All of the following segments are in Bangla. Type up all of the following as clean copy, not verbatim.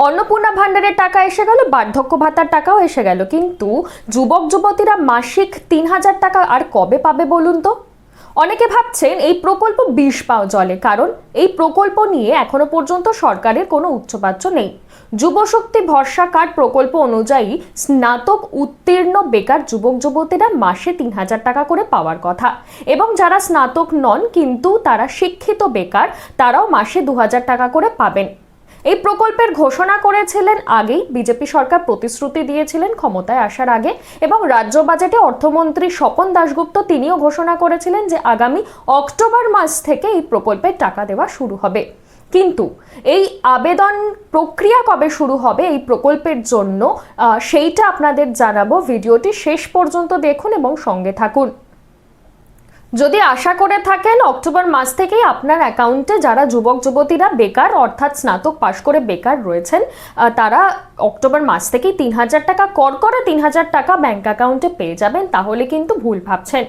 অন্নপূর্ণা ভান্ডারের টাকা এসে গেল, বার্ধক্য ভাতার টাকাও এসে গেল, কিন্তু যুবক যুবতীরা মাসিক 3,000 টাকা আর কবে পাবে বলুন তো? অনেকে ভাবছেন এই প্রকল্প বিষ পাও জলে, কারণ এই প্রকল্প নিয়ে এখনো পর্যন্ত সরকারের কোনো উচ্চবাচ্য নেই। যুবশক্তি ভরসা কার্ড প্রকল্প অনুযায়ী স্নাতক উত্তীর্ণ বেকার যুবক যুবতীরা মাসে 3,000 টাকা করে পাওয়ার কথা, এবং যারা স্নাতক নন কিন্তু তারা শিক্ষিত বেকার, তারাও মাসে 2,000 টাকা করে পাবেন। এই প্রকল্পের ঘোষণা করেছিলেন আগেই বিজেপি সরকার, প্রতিশ্রুতি দিয়েছিলেন ক্ষমতায় আসার আগে, এবং রাজ্য বাজেটে অর্থমন্ত্রী স্বপন দাশগুপ্ত তিনিও ঘোষণা করেছিলেন যে আগামী অক্টোবর মাস থেকে এই প্রকল্পের টাকা দেওয়া শুরু হবে। কিন্তু এই আবেদন প্রক্রিয়া কবে শুরু হবে এই প্রকল্পের জন্য সেইটা আপনাদের জানাবো। ভিডিওটি শেষ পর্যন্ত দেখুন এবং সঙ্গে থাকুন। যদি আশা করে থাকেন অক্টোবর মাস থেকেই আপনার অ্যাকাউন্টে যারা যুবক যুবতীরা বেকার অর্থাৎ স্নাতক পাশ করে বেকার রয়েছেন, তারা অক্টোবর মাস থেকেই 3,000 টাকা করকরে 3,000 টাকা ব্যাংক অ্যাকাউন্টে পেয়ে যাবেন, তাহলে কিন্তু ভুল ভাবছেন।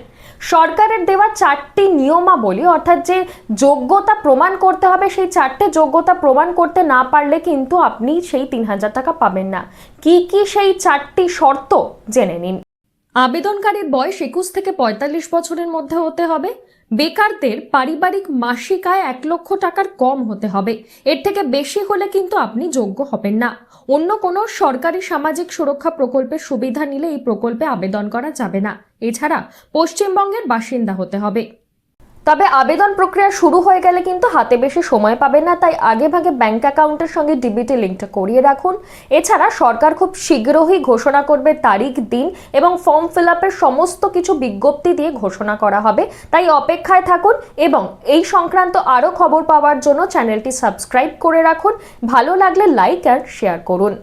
সরকারের দেওয়া 4টি নিয়মাবলী, অর্থাৎ যে যোগ্যতা প্রমাণ করতে হবে, সেই 4টে যোগ্যতা প্রমাণ করতে না পারলে কিন্তু আপনি সেই 3,000 টাকা পাবেন না। কি কি সেই 4টি শর্ত জেনে নিন। আবেদনকারীর বয়স 21 থেকে 45 বছরের মধ্যে হতে হবে। বেকারদের পারিবারিক মাসিক আয় 1 লক্ষ টাকার কম হতে হবে। এর থেকে বেশি হলে কিন্তু আপনি যোগ্য হবেন না। অন্য কোনো সরকারি সামাজিক সুরক্ষা প্রকল্পের সুবিধা নিলে এই প্রকল্পে আবেদন করা যাবে না। এছাড়া পশ্চিমবঙ্গের বাসিন্দা হতে হবে। তবে আবেদন প্রক্রিয়া শুরু হয়ে গেলে কিন্তু হাতে বেশি সময় পাবেন না, তাই আগেভাগে ব্যাংক অ্যাকাউন্টের সঙ্গে ডিবিটি লিঙ্কটা করিয়ে রাখুন। এছাড়া সরকার খুব শীঘ্রই ঘোষণা করবে তারিখ, দিন এবং ফর্ম ফিল আপের সমস্ত কিছু বিজ্ঞপ্তি দিয়ে ঘোষণা করা হবে, তাই অপেক্ষায় থাকুন এবং এই সংক্রান্ত আরও খবর পাওয়ার জন্য চ্যানেলটি সাবস্ক্রাইব করে রাখুন। ভালো লাগলে লাইক আর শেয়ার করুন।